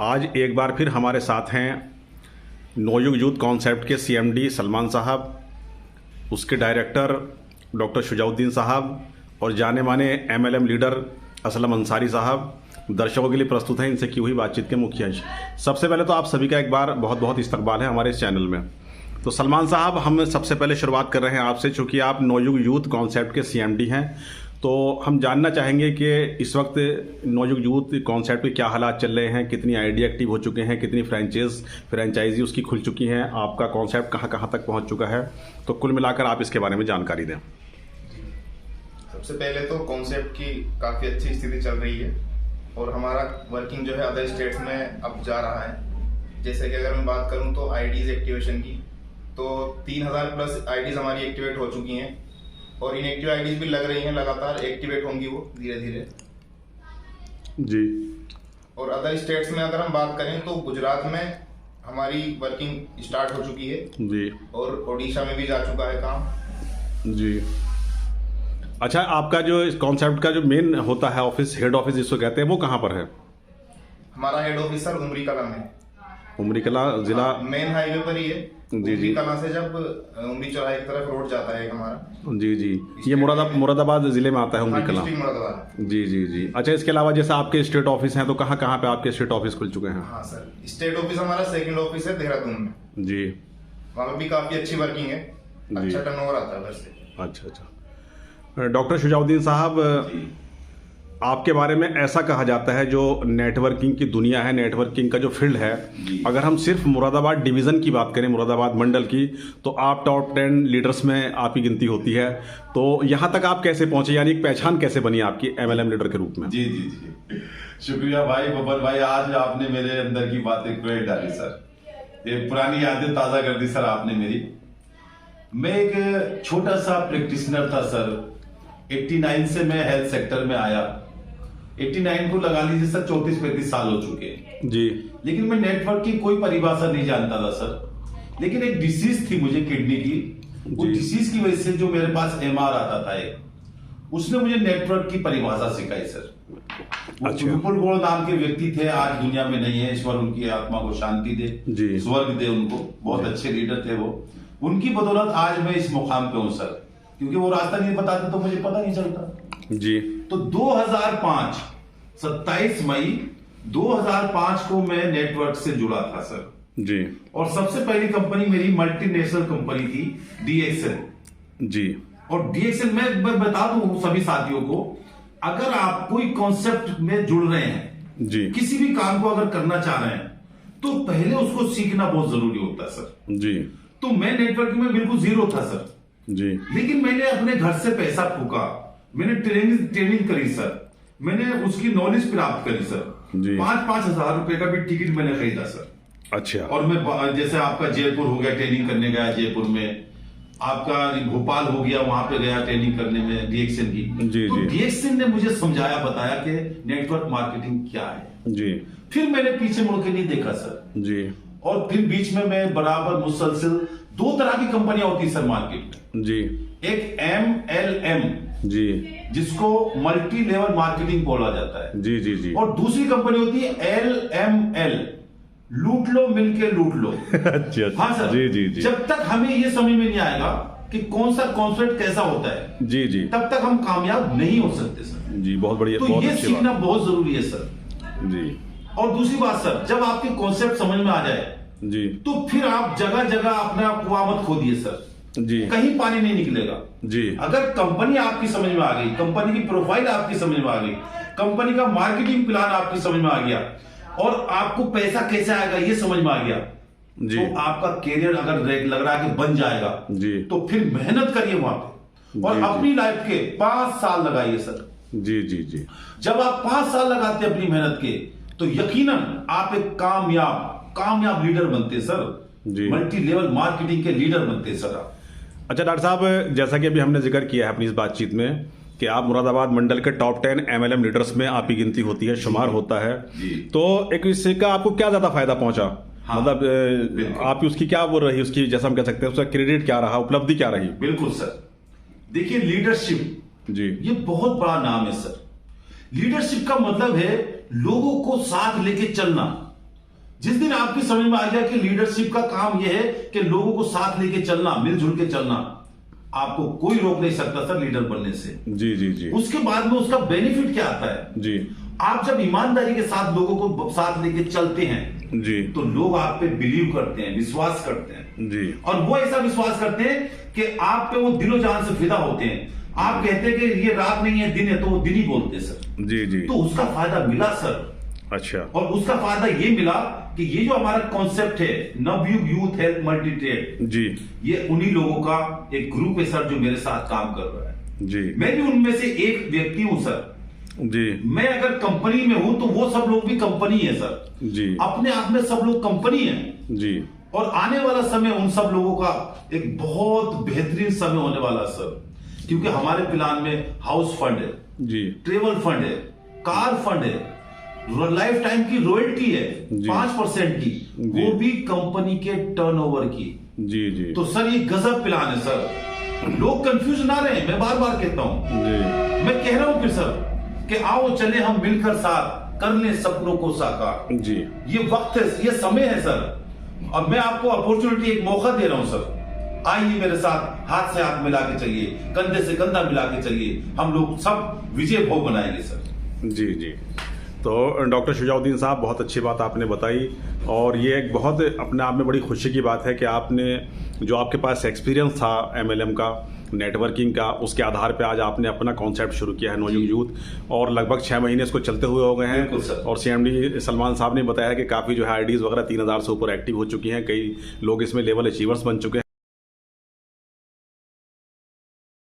आज एक बार फिर हमारे साथ हैं नवयुग यूथ कॉन्सेप्ट के सीएमडी सलमान साहब, उसके डायरेक्टर डॉक्टर शुजाउद्दीन साहब और जाने माने एमएलएम लीडर असलम अंसारी साहब दर्शकों के लिए प्रस्तुत हैं इनसे की हुई बातचीत के मुख्य अंश। सबसे पहले तो आप सभी का एक बार बहुत बहुत इस्तकबाल है हमारे इस चैनल में। तो सलमान साहब, हम सबसे पहले शुरुआत कर रहे हैं आपसे, चूँकि आप नवयुग यूथ कॉन्सेप्ट के सीएमडी हैं, तो हम जानना चाहेंगे कि इस वक्त नवयुग यूथ कॉन्सेप्ट के क्या हालात चल रहे हैं, कितनी आईडी एक्टिव हो चुके हैं, कितनी फ्रेंचाइजी उसकी खुल चुकी हैं, आपका कॉन्सेप्ट कहाँ कहाँ तक पहुँच चुका है, तो कुल मिलाकर आप इसके बारे में जानकारी दें। सबसे पहले तो कॉन्सेप्ट की काफ़ी अच्छी स्थिति चल रही है और हमारा वर्किंग जो है अदर स्टेट्स में अब जा रहा है। जैसे कि अगर मैं बात करूं तो आईडीज एक्टिवेशन की, तो 3000 प्लस आईडीज हमारी एक्टिवेट हो चुकी हैं और इनएक्टिव आईडीज भी लग रही हैं, लगातार एक्टिवेट होंगी वो धीरे धीरे जी। और अदर स्टेट्स में अगर हम बात करें तो गुजरात में हमारी वर्किंग स्टार्ट हो चुकी है जी और ओडिशा में भी जा चुका है काम जी। अच्छा, आपका जो इस कॉन्सेप्ट का जो मेन होता है ऑफिस, हेड ऑफिस जिसको कहते हैं, वो कहाँ पर है? हमारा हेड ऑफिस सर उमरी कला में, उमरी कला जिला मेन हाईवे पर ही है। जी उमरी जी कला से जब उमरी चौराहे की तरफ रोड जाता है हमारा। जी जी। ये मुरादाबाद जिले में आता है उमरी कला। मुरादाबाद। जी जी जी। अच्छा, इसके अलावा जैसे आपके स्टेट ऑफिस हैं, तो कहाँ कहाँ पे आपके स्टेट ऑफिस खुल चुके हैं? हाँ सर, स्टेट ऑफिस हमारा सेकंड ऑफिस है देहरादून में जी। वहाँ पर भी काफी अच्छी वर्किंग है, अच्छा टर्नओवर आता है उधर से। अच्छा अच्छा। डॉक्टर शुजाउद्दीन साहब, आपके बारे में ऐसा कहा जाता है जो नेटवर्किंग की दुनिया है, नेटवर्किंग का जो फील्ड है, अगर हम सिर्फ मुरादाबाद डिवीज़न की बात करें, मुरादाबाद मंडल की, तो आप टॉप 10 लीडर्स में आप ही गिनती होती है। तो यहाँ तक आप कैसे पहुंचे, यानी एक पहचान कैसे बनी आपकी एमएलएम लीडर के रूप में? जी जी जी, शुक्रिया भाई बबल भाई, आज आपने मेरे अंदर की बातें क्लियर डाली सर, ये पुरानी यादें ताज़ा कर दी सर आपने मेरी। मैं एक छोटा सा प्रैक्टिशनर था सर, 89 से मैं हेल्थ सेक्टर में आया। 89 को लगा लीजिए सर 34-35 साल हो चुके हैं जी। लेकिन मैं नेटवर्क की कोई परिभाषा नहीं जानता था सर। लेकिन एक डिसीज थी मुझे किडनी की, वो डिसीज की वजह से जो मेरे पास एमआर आता था एक, उसने मुझे नेटवर्क की परिभाषा सिखाई सर। अच्छा। विपुल गौड़ नाम के व्यक्ति थे, आज दुनिया में नहीं है, ईश्वर उनकी आत्मा को शांति दे, स्वर्ग दे उनको, बहुत अच्छे लीडर थे वो। उनकी बदौलत आज मैं इस मुकाम पे हूं सर, क्योंकि वो रास्ता नहीं बताते तो मुझे पता नहीं चलता जी। तो 2005 27 मई 2005 को मैं नेटवर्क से जुड़ा था सर जी। और सबसे पहली कंपनी मेरी मल्टीनेशनल कंपनी थी डीएक्सएल जी। और डीएक्सएल मैं बता दूं सभी साथियों को, अगर आप कोई कॉन्सेप्ट में जुड़ रहे हैं जी, किसी भी काम को अगर करना चाह रहे हैं तो पहले उसको सीखना बहुत जरूरी होता है सर जी। तो मैं नेटवर्किंग में बिल्कुल जीरो था सर जी। लेकिन मैंने अपने घर से पैसा फूका, मैंने ट्रेनिंग करी सर, मैंने उसकी नॉलेज प्राप्त करी सर। 5-5 हजार रुपए का भी टिकट मैंने खरीदा सर। अच्छा। और मैं जैसे आपका जयपुर हो गया, ट्रेनिंग करने गया जयपुर में, आपका भोपाल हो गया, वहां पे गया ट्रेनिंग करने में डीएक्सएल की। जी तो जी डीएक्सएल ने मुझे समझाया बताया कि नेटवर्क मार्केटिंग क्या है जी। फिर मैंने पीछे मुड़ के नहीं देखा सर जी। और फिर बीच में मैं बराबर मुसलसल 2 तरह की कंपनियां होती है सर मार्केट में जी। एक MLM जी जिसको मल्टी लेवल मार्केटिंग बोला जाता है जी जी जी। और दूसरी कंपनी होती है LML, लूट लो मिलके लूट लो। अच्छा। हाँ सर जी जी जी। जब तक हमें ये समझ में नहीं आएगा कि कौन सा कॉन्सेप्ट कैसा होता है जी जी, तब तक हम कामयाब नहीं हो सकते सर जी। बहुत बढ़िया, तो बहुत ये अच्छी सीखना बात। बहुत जरूरी है सर जी और दूसरी बात सर, जब आपके कॉन्सेप्ट समझ में आ जाए जी तो फिर आप जगह जगह अपना कुआं मत खोदिए सर, जी कहीं पानी नहीं निकलेगा जी। अगर कंपनी आपकी समझ में आ गई, कंपनी की प्रोफाइल आपकी समझ में आ गई, कंपनी का मार्केटिंग प्लान आपकी समझ में आ गया और आपको पैसा कैसे आएगा ये समझ में आ गया जी। तो आपका कैरियर अगर लग रहा है कि बन जाएगा जी, तो फिर मेहनत करिए वहां पे और जी, अपनी लाइफ के 5 साल लगाइए सर। जी जी जी। जब आप 5 साल लगाते हैं अपनी मेहनत के तो यकीनन आप एक कामयाब लीडर बनते हैं सर जी। मल्टी लेवल मार्केटिंग के लीडर बनते हैं सर आप। अच्छा डॉक्टर साहब, जैसा कि अभी हमने जिक्र किया है अपनी इस बातचीत में कि आप मुरादाबाद मंडल के टॉप 10 एमएलएम लीडर्स में आप ही गिनती होती है, शुमार होता है, तो एक इससे का आपको क्या ज्यादा फायदा पहुंचा? हाँ, मतलब आप उसकी क्या वो रही, उसकी जैसा हम कह सकते हैं उसका क्रेडिट क्या रहा, उपलब्धि क्या रही? बिल्कुल सर, देखिए लीडरशिप जी ये बहुत बड़ा नाम है सर। लीडरशिप का मतलब है लोगों को साथ लेके चलना, जिस दिन आपकी समझ में आ गया कि लीडरशिप का काम यह है कि लोगों को साथ लेके चलना, मिलजुल के चलना, आपको कोई रोक नहीं सकता सर लीडर बनने से। जी जी जी। उसके बाद में उसका बेनिफिट क्या आता है जी। आप जब ईमानदारी के साथ लोगों को साथ लेके चलते हैं जी। तो लोग आप पे बिलीव करते हैं, विश्वास करते हैं जी। और वो ऐसा विश्वास करते हैं कि आप पे वो दिलो जान से फिदा होते हैं। आप कहते हैं कि ये रात नहीं है दिन है, तो वो दिन ही बोलते हैं सर। जी जी। तो उसका फायदा मिला सर। अच्छा। और उसका फायदा ये मिला कि ये जो हमारा कॉन्सेप्ट है Navyug youth health multi trade, जी। ये उन्हीं लोगों का एक ग्रुप है सर जो मेरे साथ काम कर रहा है। जी। मैं भी उनमें से एक व्यक्ति हूं सर। जी। मैं अगर कंपनी में हूं तो वो सब लोग भी कंपनी है सर। जी। अपने आप में सब लोग कंपनी है। जी। और आने वाला समय उन सब लोगों का एक बहुत बेहतरीन समय होने वाला सर, क्योंकि हमारे प्लान में हाउस फंड है, जी। ट्रेवल फंड है, कार फंड है, लाइफ टाइम की रॉयल्टी है 5% की, वो भी कंपनी के टर्नओवर की। जी जी। तो सर ये गजब प्लान है सर। लोग कंफ्यूज ना रहे, मैं बार बार कहता हूं। जी। मैं कह रहा हूं फिर सर कि आओ चले हम मिलकर साथ कर लें सपनों को साकार। जी। ये वक्त है, ये समय है सर। और मैं आपको अपॉर्चुनिटी, एक मौका दे रहा हूं सर। आइए मेरे साथ, हाथ से हाथ मिला के चलिए, कंधे से कंधा मिला के चलिए, हम लोग सब विजय भोग बनाएंगे सर। जी जी। तो डॉक्टर शुजाउद्दीन साहब, बहुत अच्छी बात आपने बताई और ये एक बहुत अपने आप में बड़ी खुशी की बात है कि आपने जो आपके पास एक्सपीरियंस था एमएलएम का, नेटवर्किंग का, उसके आधार पे आज आपने अपना कॉन्सेप्ट शुरू किया है नवयुग यूथ और लगभग 6 महीने इसको चलते हुए हो गए हैं। और सीएमडी सलमान साहब ने बताया कि काफ़ी जो है आईडीज़ वगैरह 3000 से ऊपर एक्टिव हो चुकी हैं, कई लोग इसमें लेवल अचीवर्स बन चुके हैं।